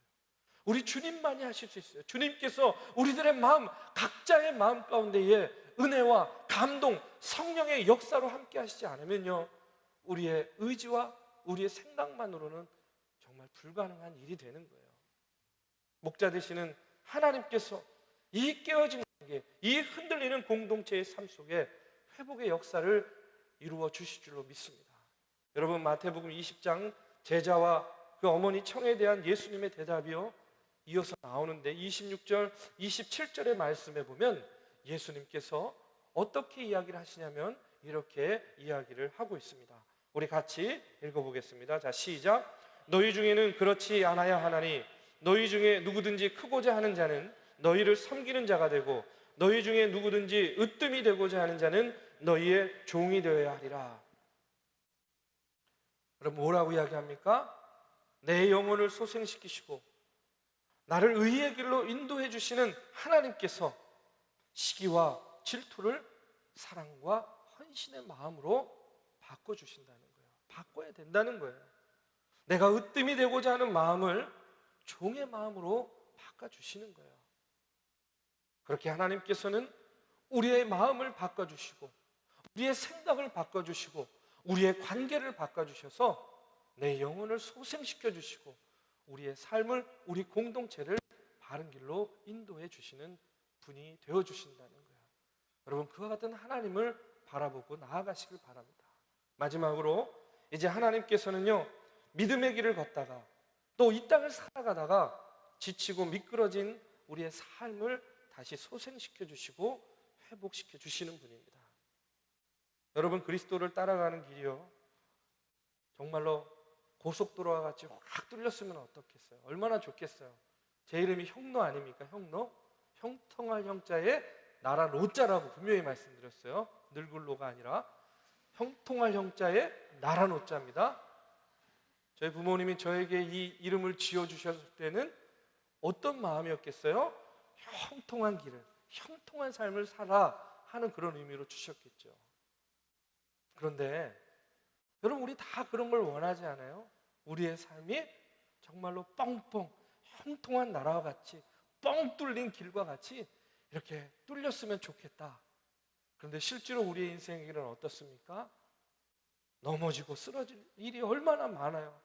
우리 주님만이 하실 수 있어요. 주님께서 우리들의 마음, 각자의 마음 가운데에 은혜와 감동, 성령의 역사로 함께 하시지 않으면요, 우리의 의지와 우리의 생각만으로는 정말 불가능한 일이 되는 거예요. 목자 되시는 하나님께서 이 깨어진 관계, 이 흔들리는 공동체의 삶 속에 회복의 역사를 이루어 주실 줄로 믿습니다. 여러분, 마태복음 20장 제자와 그 어머니 청에 대한 예수님의 대답이요, 이어서 나오는데 26절, 27절의 말씀에 보면 예수님께서 어떻게 이야기를 하시냐면 이렇게 이야기를 하고 있습니다. 우리 같이 읽어보겠습니다. 자, 시작. 너희 중에는 그렇지 않아야 하나니 너희 중에 누구든지 크고자 하는 자는 너희를 섬기는 자가 되고 너희 중에 누구든지 으뜸이 되고자 하는 자는 너희의 종이 되어야 하리라. 그럼 뭐라고 이야기합니까? 내 영혼을 소생시키시고 나를 의의 길로 인도해 주시는 하나님께서 시기와 질투를 사랑과 헌신의 마음으로 바꿔주신다는 거예요. 바꿔야 된다는 거예요. 내가 으뜸이 되고자 하는 마음을 종의 마음으로 바꿔주시는 거예요. 그렇게 하나님께서는 우리의 마음을 바꿔주시고 우리의 생각을 바꿔주시고 우리의 관계를 바꿔주셔서 내 영혼을 소생시켜 주시고 우리의 삶을, 우리 공동체를 바른 길로 인도해 주시는 분이 되어 주신다는 거예요. 여러분, 그와 같은 하나님을 바라보고 나아가시길 바랍니다. 마지막으로 이제 하나님께서는요, 믿음의 길을 걷다가 또 이 땅을 살아가다가 지치고 미끄러진 우리의 삶을 다시 소생시켜 주시고 회복시켜 주시는 분입니다. 여러분, 그리스도를 따라가는 길이요, 정말로 고속도로와 같이 확 뚫렸으면 어떻겠어요? 얼마나 좋겠어요? 제 이름이 형노 아닙니까? 형노? 형통할 형자에 나라 노자라고 분명히 말씀드렸어요. 늙을로가 아니라 형통할 형자에 나라 노자입니다. 저희 부모님이 저에게 이 이름을 지어주셨을 때는 어떤 마음이었겠어요? 형통한 길을, 형통한 삶을 살아 하는 그런 의미로 주셨겠죠. 그런데 여러분, 우리 다 그런 걸 원하지 않아요? 우리의 삶이 정말로 뻥뻥 형통한 나라와 같이 뻥 뚫린 길과 같이 이렇게 뚫렸으면 좋겠다. 그런데 실제로 우리의 인생의 길은 어떻습니까? 넘어지고 쓰러질 일이 얼마나 많아요.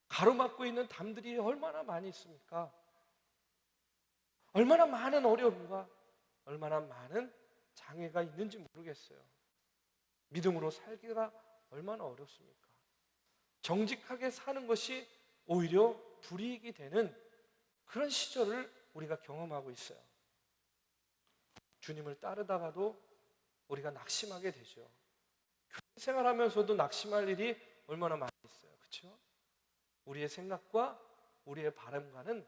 가로막고 있는 담들이 얼마나 많이 있습니까? 얼마나 많은 어려움과 얼마나 많은 장애가 있는지 모르겠어요. 믿음으로 살기가 얼마나 어렵습니까? 정직하게 사는 것이 오히려 불이익이 되는 그런 시절을 우리가 경험하고 있어요. 주님을 따르다가도 우리가 낙심하게 되죠. 교회 생활하면서도 낙심할 일이 얼마나 많이 있어요. 그렇죠? 우리의 생각과 우리의 바람과는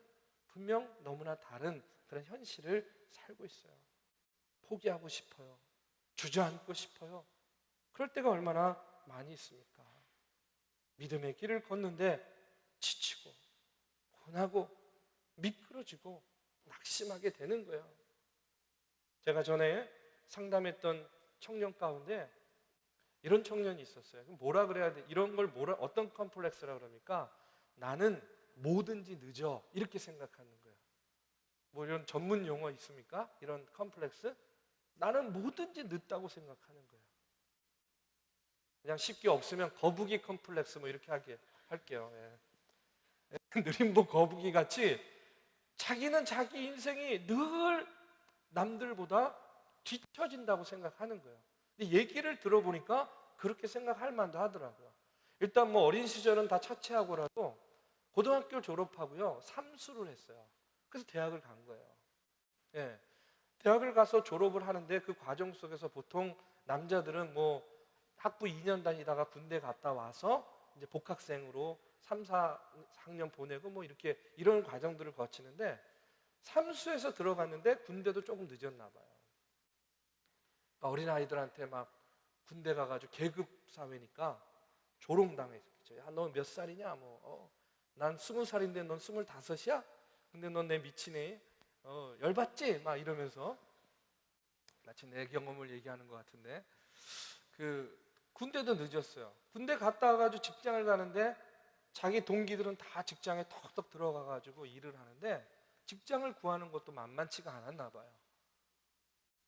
분명 너무나 다른 그런 현실을 살고 있어요. 포기하고 싶어요. 주저앉고 싶어요. 그럴 때가 얼마나 많이 있습니까? 믿음의 길을 걷는데 지치고 고나고 미끄러지고 낙심하게 되는 거예요. 제가 전에 상담했던 청년 가운데 이런 청년이 있었어요. 뭐라 그래야 돼? 이런 걸 어떤 컴플렉스라 그럽니까? 나는 뭐든지 늦어, 이렇게 생각하는 거예요. 뭐 이런 전문 용어 있습니까? 이런 컴플렉스? 나는 뭐든지 늦다고 생각하는 거예요. 그냥 쉽게 없으면 거북이 컴플렉스 뭐 이렇게 할게요. 예. 느림보 거북이 같이 자기는 자기 인생이 늘 남들보다 뒤처진다고 생각하는 거예요. 근데 얘기를 들어보니까 그렇게 생각할 만도 하더라고요. 일단 뭐 어린 시절은 다 차치하고라도 고등학교 졸업하고요, 삼수를 했어요. 그래서 대학을 간 거예요. 예. 대학을 가서 졸업을 하는데 그 과정 속에서 보통 남자들은 뭐 학부 2년 다니다가 군대 갔다 와서 이제 복학생으로 3, 4학년 보내고 뭐 이렇게 이런 과정들을 거치는데, 삼수에서 들어갔는데 군대도 조금 늦었나 봐요. 어린아이들한테 막 군대 가가지고 계급 사회니까 조롱당했겠죠. 야, 너 몇 살이냐? 난 20살인데 넌 25이야? 근데 넌 내 미치네. 열받지? 막 이러면서 마치 내 경험을 얘기하는 것 같은데, 군대도 늦었어요. 군대 갔다 와가지고 직장을 가는데 자기 동기들은 다 직장에 턱턱 들어가가지고 일을 하는데 직장을 구하는 것도 만만치가 않았나 봐요.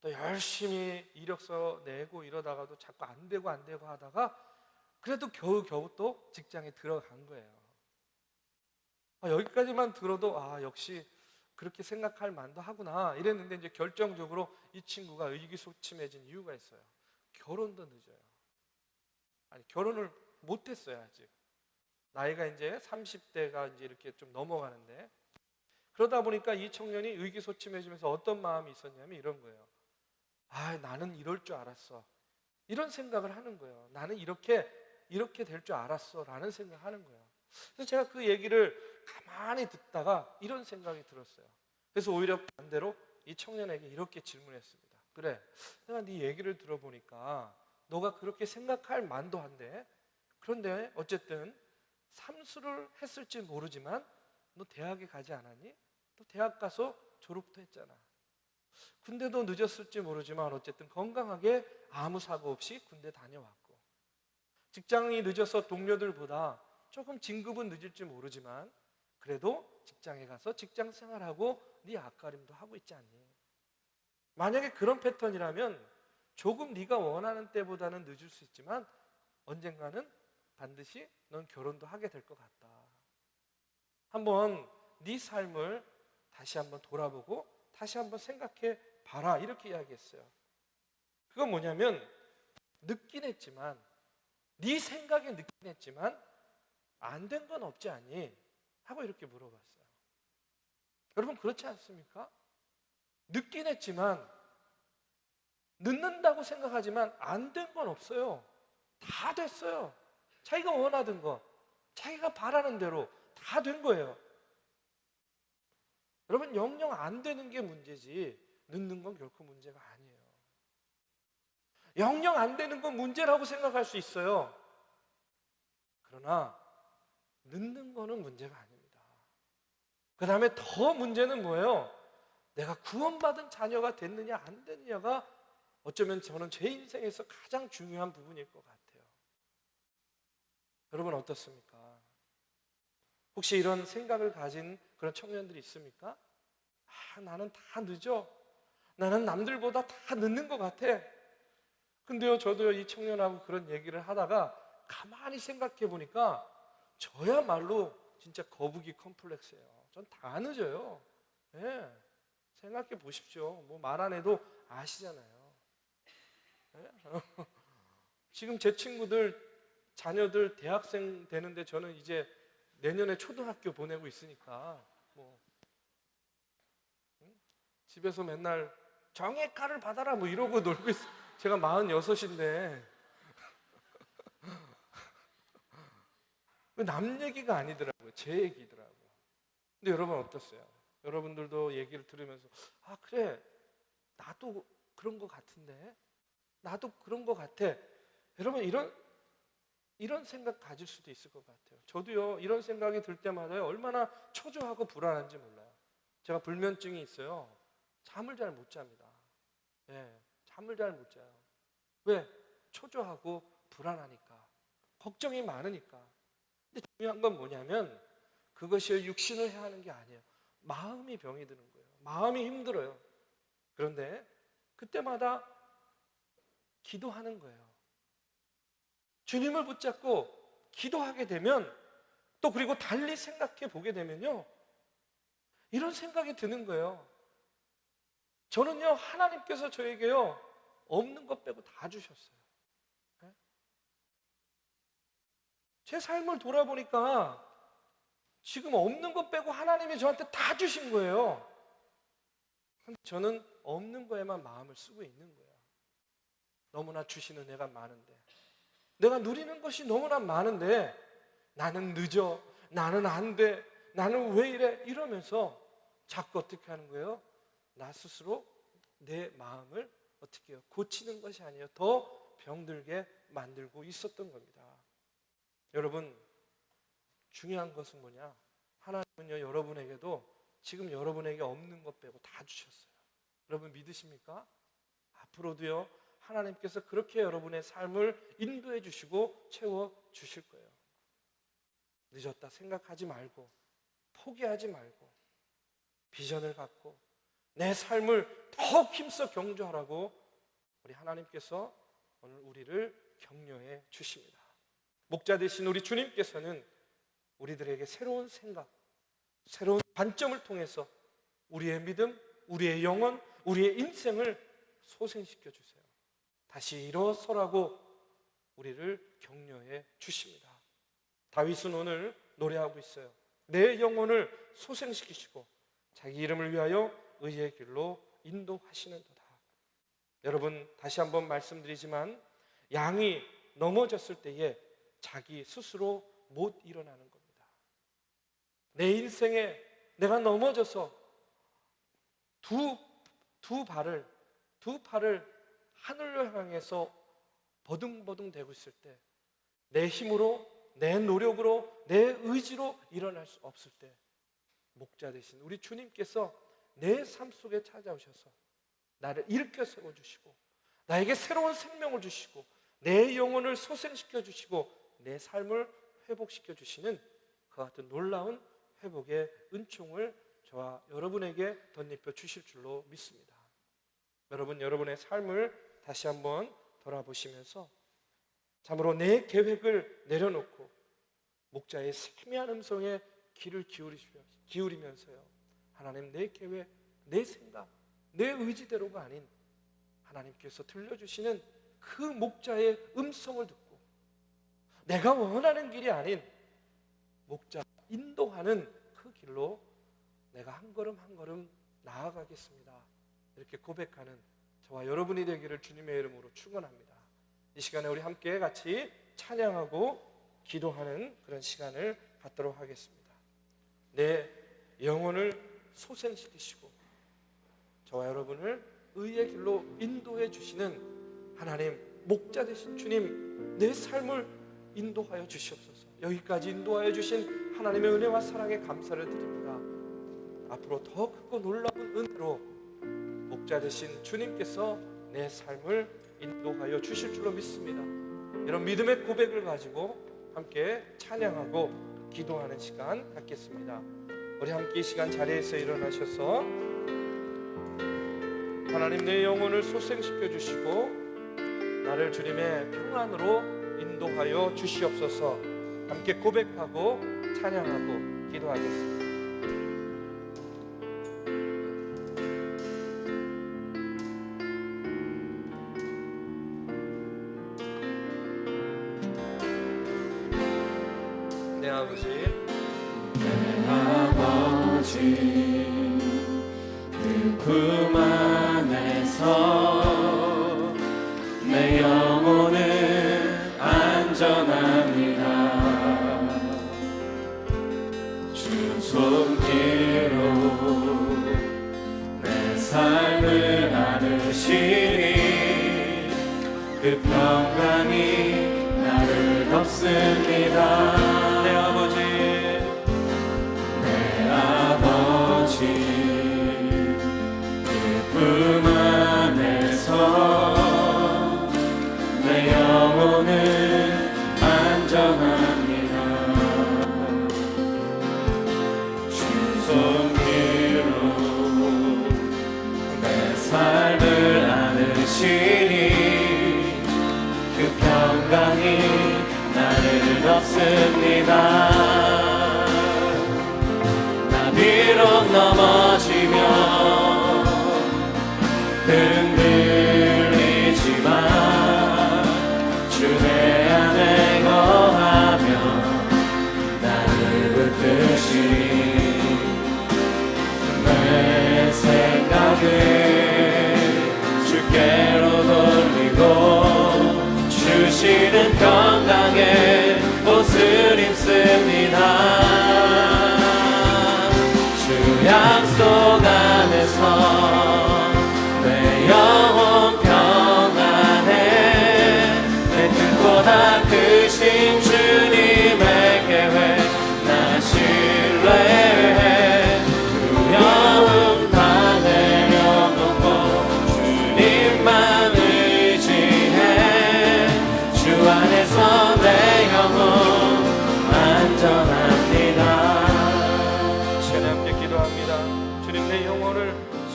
또 열심히 이력서 내고 이러다가도 자꾸 안 되고 하다가 그래도 겨우 또 직장에 들어간 거예요. 여기까지만 들어도 역시 그렇게 생각할 만도 하구나 이랬는데, 이제 결정적으로 이 친구가 의기소침해진 이유가 있어요. 결혼도 늦어요. 아니, 결혼을 못했어요. 아직 나이가 이제 30대가 이제 이렇게 좀 넘어가는데, 그러다 보니까 이 청년이 의기소침해지면서 어떤 마음이 있었냐면 이런 거예요. 나는 이럴 줄 알았어, 이런 생각을 하는 거예요. 나는 이렇게 될 줄 알았어 라는 생각을 하는 거예요. 그래서 제가 그 얘기를 가만히 듣다가 이런 생각이 들었어요. 그래서 오히려 반대로 이 청년에게 이렇게 질문했습니다. 그래, 내가 네 얘기를 들어보니까 너가 그렇게 생각할 만도 한데, 그런데 어쨌든 삼수를 했을지 모르지만 너 대학에 가지 않았니? 너 대학 가서 졸업도 했잖아. 군대도 늦었을지 모르지만 어쨌든 건강하게 아무 사고 없이 군대 다녀왔고, 직장이 늦어서 동료들보다 조금 진급은 늦을지 모르지만 그래도 직장에 가서 직장 생활하고 네 앞가림도 하고 있지 않니? 만약에 그런 패턴이라면 조금 네가 원하는 때보다는 늦을 수 있지만 언젠가는 반드시 넌 결혼도 하게 될 것 같다. 한번 네 삶을 다시 한번 돌아보고 다시 한번 생각해 봐라, 이렇게 이야기했어요. 그건 뭐냐면, 늦긴 했지만, 네 생각에 늦긴 했지만 안 된 건 없지 않니? 하고 이렇게 물어봤어요. 여러분, 그렇지 않습니까? 늦긴 했지만, 늦는다고 생각하지만 안 된 건 없어요. 다 됐어요. 자기가 원하던 거, 자기가 바라는 대로 다 된 거예요. 여러분, 영영 안 되는 게 문제지 늦는 건 결코 문제가 아니에요. 영영 안 되는 건 문제라고 생각할 수 있어요. 그러나 늦는 거는 문제가 아닙니다. 그 다음에 더 문제는 뭐예요? 내가 구원받은 자녀가 됐느냐 안 됐느냐가 어쩌면 저는 제 인생에서 가장 중요한 부분일 것 같아요. 여러분, 어떻습니까? 혹시 이런 생각을 가진 그런 청년들이 있습니까? 나는 다 늦어. 나는 남들보다 다 늦는 것 같아. 근데요, 저도요, 이 청년하고 그런 얘기를 하다가 가만히 생각해 보니까 저야말로 진짜 거북이 컴플렉스예요. 전 다 늦어요. 예. 생각해 보십시오. 뭐 말 안 해도 아시잖아요. 예? 지금 제 친구들 자녀들 대학생 되는데 저는 이제 내년에 초등학교 보내고 있으니까 뭐 집에서 맨날 정액가를 받아라 뭐 이러고 놀고 있어요. 제가 46인데 남 얘기가 아니더라고요. 제 얘기더라고요. 근데 여러분 어떠세요? 여러분들도 얘기를 들으면서 그래, 나도 그런 것 같은데, 나도 그런 것 같아. 여러분, 이런 생각 가질 수도 있을 것 같아요. 저도요, 이런 생각이 들 때마다 얼마나 초조하고 불안한지 몰라요. 제가 불면증이 있어요. 잠을 잘 못 잡니다. 예, 잠을 잘 못 자요. 왜? 초조하고 불안하니까, 걱정이 많으니까. 근데 중요한 건 뭐냐면 그것이 육신을 해하는 게 아니에요. 마음이 병이 드는 거예요. 마음이 힘들어요. 그런데 그때마다 기도하는 거예요. 주님을 붙잡고 기도하게 되면, 또 그리고 달리 생각해 보게 되면요, 이런 생각이 드는 거예요. 저는요, 하나님께서 저에게요, 없는 것 빼고 다 주셨어요. 제 삶을 돌아보니까 지금 없는 것 빼고 하나님이 저한테 다 주신 거예요. 근데 저는 없는 거에만 마음을 쓰고 있는 거예요. 너무나 주시는 애가 많은데, 내가 누리는 것이 너무나 많은데 나는 늦어, 나는 안 돼, 나는 왜 이래, 이러면서 자꾸 어떻게 하는 거예요? 나 스스로 내 마음을 어떻게 해요? 고치는 것이 아니에요. 더 병들게 만들고 있었던 겁니다. 여러분, 중요한 것은 뭐냐? 하나님은요, 여러분에게도 지금 여러분에게 없는 것 빼고 다 주셨어요. 여러분 믿으십니까? 앞으로도요, 하나님께서 그렇게 여러분의 삶을 인도해 주시고 채워 주실 거예요. 늦었다 생각하지 말고, 포기하지 말고, 비전을 갖고 내 삶을 더 힘써 경주하라고 우리 하나님께서 오늘 우리를 격려해 주십니다. 목자 되신 우리 주님께서는 우리들에게 새로운 생각, 새로운 관점을 통해서 우리의 믿음, 우리의 영혼, 우리의 인생을 소생시켜 주세요. 다시 일어서라고 우리를 격려해 주십니다. 다윗은 오늘 노래하고 있어요. 내 영혼을 소생시키시고 자기 이름을 위하여 의의 길로 인도하시는도다. 여러분, 다시 한번 말씀드리지만 양이 넘어졌을 때에 자기 스스로 못 일어나는 겁니다. 내 인생에 내가 넘어져서 두 팔을 하늘로 향해서 버둥버둥 대고 있을 때, 내 힘으로, 내 노력으로, 내 의지로 일어날 수 없을 때, 목자 되신 우리 주님께서 내 삶 속에 찾아오셔서 나를 일으켜 세워주시고 나에게 새로운 생명을 주시고 내 영혼을 소생시켜 주시고 내 삶을 회복시켜 주시는 그 같은 놀라운 회복의 은총을 저와 여러분에게 덧입혀 주실 줄로 믿습니다. 여러분, 여러분의 삶을 다시 한번 돌아보시면서 참으로 내 계획을 내려놓고 목자의 세미한 음성에 귀를 기울이면서요, 하나님, 내 계획, 내 생각, 내 의지대로가 아닌 하나님께서 들려주시는 그 목자의 음성을 듣고 내가 원하는 길이 아닌 목자 인도하는 그 길로 내가 한 걸음 한 걸음 나아가겠습니다. 이렇게 고백하는 저와 여러분이 되기를 주님의 이름으로 축원합니다. 이 시간에 우리 함께 같이 찬양하고 기도하는 그런 시간을 갖도록 하겠습니다. 내 영혼을 소생시키시고 저와 여러분을 의의 길로 인도해 주시는 하나님, 목자 되신 주님, 내 삶을 인도하여 주시옵소서. 여기까지 인도하여 주신 하나님의 은혜와 사랑에 감사를 드립니다. 앞으로 더 크고 놀라운 은혜로 목자 되신 주님께서 내 삶을 인도하여 주실 줄로 믿습니다. 이런 믿음의 고백을 가지고 함께 찬양하고 기도하는 시간 갖겠습니다. 우리 함께 이 시간 자리에서 일어나셔서 하나님, 내 영혼을 소생시켜 주시고 나를 주님의 평안으로 인도하여 주시옵소서. 함께 고백하고 찬양하고 기도하겠습니다. 내 아버지, 그 품 안에서 내 영혼은 안전합니다. 주 손길로 내 삶을 안으시니 그 평강이 나를 덮습니다. 내 아버지, 품 안에서 내 영혼은 안전합니다. 주 손길로 내 삶을 안으시니 그 평강이 나를 덮습니다. 나 비록 넘어지면 흔들리지만 주 내 안에 거하면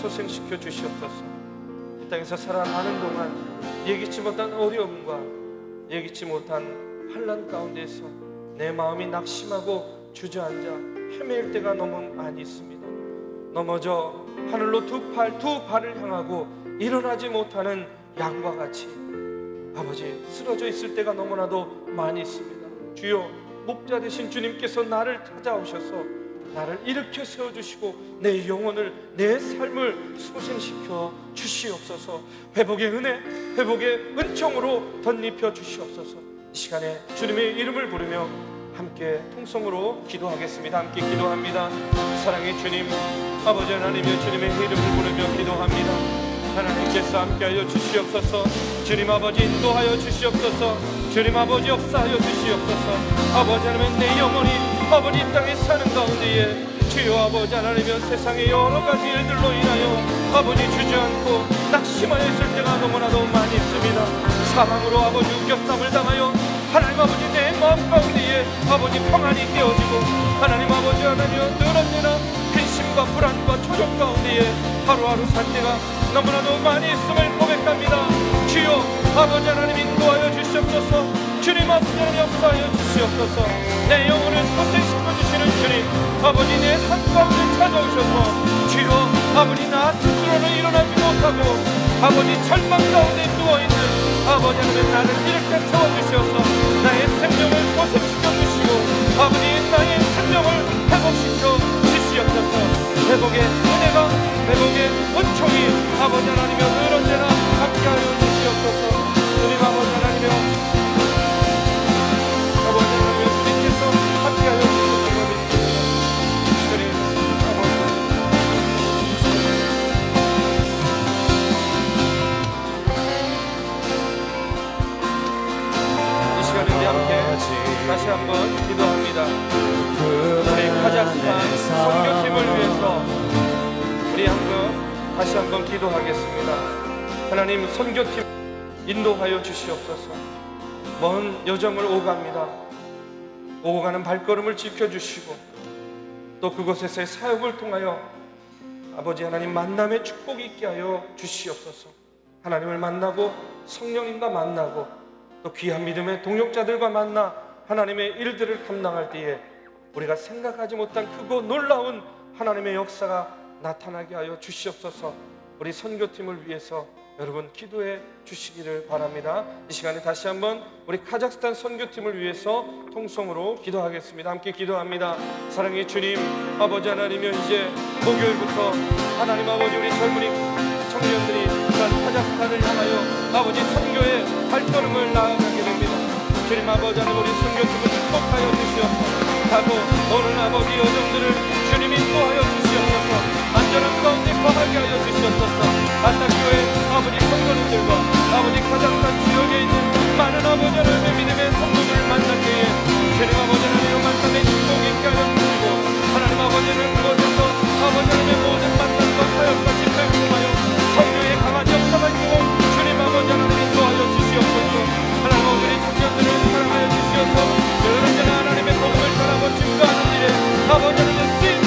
소생시켜 주시옵소서. 이 땅에서 살아가는 동안 예기치 못한 어려움과 예기치 못한 환난 가운데서 내 마음이 낙심하고 주저앉아 헤매일 때가 너무 많이 있습니다. 넘어져 하늘로 두 발을 향하고 일어나지 못하는 양과 같이 아버지 쓰러져 있을 때가 너무나도 많이 있습니다. 주여, 목자 되신 주님께서 나를 찾아오셔서 나를 일으켜 세워주시고 내 영혼을, 내 삶을 소생시켜 주시옵소서. 회복의 은혜, 회복의 은총으로 덧입혀 주시옵소서. 이 시간에 주님의 이름을 부르며 함께 통성으로 기도하겠습니다. 함께 기도합니다. 사랑의 주님, 아버지 하나님의 주님의 이름을 부르며 기도합니다. 하나님께서 함께하여 주시옵소서. 주님 아버지 인도하여 주시옵소서. 주님 아버지 역사하여 주시옵소서. 아버지 하나님, 내 영혼이 아버지 이 땅에 사는 가운데에 주여 아버지 하나님은 세상의 여러 가지 일들로 인하여 아버지 주저앉고 낙심하여 있을 때가 너무나도 많이 있습니다. 사망으로 아버지 우겨쌈을 당하여 하나님 아버지 내 마음 가운데에 아버지 평안이 깨어지고 하나님 아버지 하나님 늘 언제나 근심과 불안과 초조 가운데에 하루하루 살 때가 너무나도 많이 있음을 고백합니다. 주여 아버지 하나님 인도하여 주시옵소서. 주님 아버지 하나님 역사하여 주시옵소서. 내 영혼을 소생시켜 주시는 주님 아버지, 내 삶 가운데 찾아오셔서 주여 아버지 나 스스로는 일어나지 못하고 아버지 절망 가운데 누워있는 아버지 하나님 나를 일으켜 세워주셔서 나의 생명을 소생시켜 주시고 아버지 나의 생명을 회복시켜 주시옵소서. 회복의 은혜가, 회복의 은총이 아버지 하나님여 늘 언제나 함께하여 주시옵소서. 주님 아버지 하나님여 아버지 하나님여 주님께서 함께하여 주시옵소서. 주님 아버지 이 시간에 우리 함께 다시 한번 기도합니다. 우리 카자흐스탄 선교팀을 위해서 우리 다시 한번 기도하겠습니다. 하나님, 선교팀 인도하여 주시옵소서. 먼 여정을 오갑니다. 오고 가는 발걸음을 지켜주시고 또 그곳에서의 사역을 통하여 아버지 하나님 만남의 축복이 있게 하여 주시옵소서. 하나님을 만나고 성령님과 만나고 또 귀한 믿음의 동역자들과 만나 하나님의 일들을 감당할 때에 우리가 생각하지 못한 크고 놀라운 하나님의 역사가 나타나게 하여 주시옵소서. 우리 선교팀을 위해서 여러분 기도해 주시기를 바랍니다. 이 시간에 다시 한번 우리 카자흐스탄 선교팀을 위해서 통성으로 기도하겠습니다. 함께 기도합니다. 사랑의 주님 아버지 하나님이여, 이제 목요일부터 하나님 아버지 우리 젊은이 청년들이 카자흐스탄을 향하여 아버지 선교의 발걸음을 나아가게 됩니다. 주님 아버지 하나님, 우리 선교팀을 축복하여 주시옵소서. 하고 오늘 아버지 여정들을 주님 인도하여 주시옵소서. 안전한 가운데 거하게 하여 주시옵소서. 안타교회 아버지 성도님들과 아버지 카자흐스탄 지역에 있는 많은 아버지 하나님의 믿음의 성도들을 만날 때에 주님 아버지 하나님의 만남의 축복이 있게 하여 주시고 하나님 아버지는 그곳에서 아버지 하나님의 모든 만남과 사역과 집회를 통하여 성령의 강한 역사가 있고 주님 아버지 하나님 인도하여 주시옵소서. 하나님 우리 청년들을 사랑하여 주시옵소서. 늘 언제나 하나님의 복음을 전하고 증거하는 일에 아버지 하나님 쓰임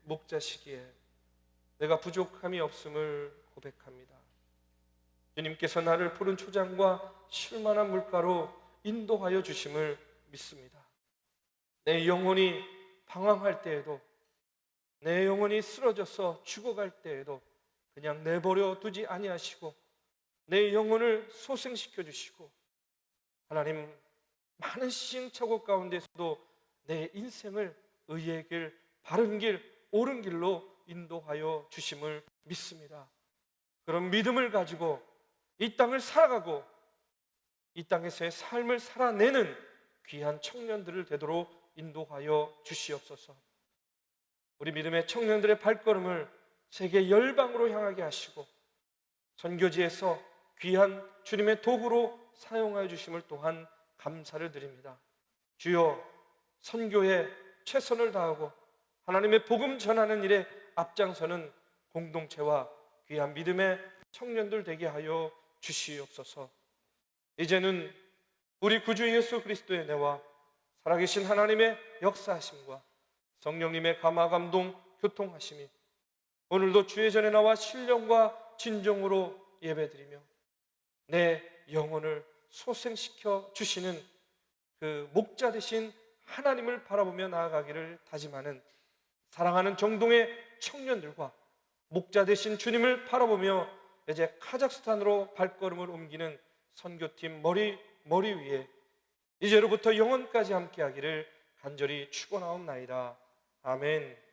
목자 시기에 내가 부족함이 없음을 고백합니다. 주님께서 나를 푸른 초장과 쉴만한 물가로 인도하여 주심을 믿습니다. 내 영혼이 방황할 때에도, 내 영혼이 쓰러져서 죽어갈 때에도 그냥 내버려 두지 아니하시고 내 영혼을 소생시켜 주시고, 하나님 많은 시행착오 가운데서도 내 인생을 의의 길, 바른 길, 옳은 길로 인도하여 주심을 믿습니다. 그런 믿음을 가지고 이 땅을 살아가고 이 땅에서의 삶을 살아내는 귀한 청년들을 되도록 인도하여 주시옵소서. 우리 믿음의 청년들의 발걸음을 세계 열방으로 향하게 하시고 선교지에서 귀한 주님의 도구로 사용하여 주심을 또한 감사를 드립니다. 주여, 선교에 최선을 다하고 하나님의 복음 전하는 일에 앞장서는 공동체와 귀한 믿음의 청년들 되게 하여 주시옵소서. 이제는 우리 구주 예수 그리스도의 은혜와 살아계신 하나님의 역사하심과 성령님의 감화 감동 교통하심이 오늘도 주의 전에 나와 신령과 진정으로 예배드리며 내 영혼을 소생시켜 주시는 그 목자 되신 하나님을 바라보며 나아가기를 다짐하는 사랑하는 정동의 청년들과 목자 되신 주님을 바라보며 이제 카자흐스탄으로 발걸음을 옮기는 선교팀 머리 위에 이제로부터 영원까지 함께하기를 간절히 축원하옵나이다. 아멘.